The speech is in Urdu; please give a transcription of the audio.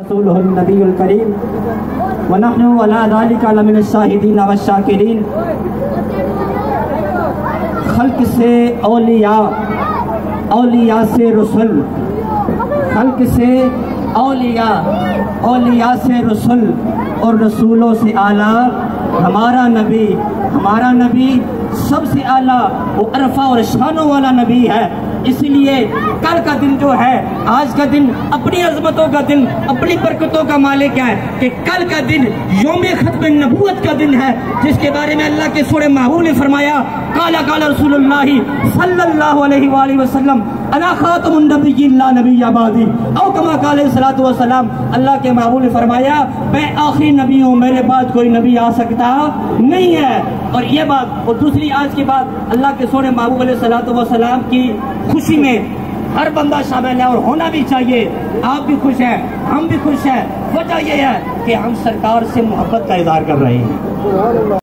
رسولہ النبی الکریم ونحن ولا ذالک لمن الشاہدین والشاکرین۔ خلق سے اولیاء، اولیاء سے رسول، خلق سے اولیاء، اولیاء سے رسول اور رسولوں سے اعلیٰ ہمارا نبی، ہمارا نبی سب سے اعلیٰ وہ عرفہ اور شانوں والا نبی ہے۔ اس لیے کل کا دن جو ہے، آج کا دن اپنی عظمتوں کا دن، اپنی برکتوں کا مالک ہے کہ کل کا دن یوم ختم نبوت کا دن ہے، جس کے بارے میں اللہ کے سورہ محبوب نے فرمایا قال رسول اللہ صلی اللہ علیہ وآلہ وسلم انا خاتم النبیین لا نبی بعدی، او کما قال علیہ الصلوۃ والسلام، اللہ کے محبوب نے فرمایا میں آخری نبی ہوں، میرے بعد کوئی نبی آ سکتا نہیں ہے۔ اور یہ بات، اور دوسری آج کی بات، اللہ کے سورہ محبوب علیہ الصلوۃ والسلام کی خوشی میں ہر بندہ شامل ہے اور ہونا بھی چاہیے۔ آپ بھی خوش ہیں، ہم بھی خوش ہیں۔ وجہ یہ ہے کہ ہم سرکار سے محبت کا اظہار کر رہے ہیں۔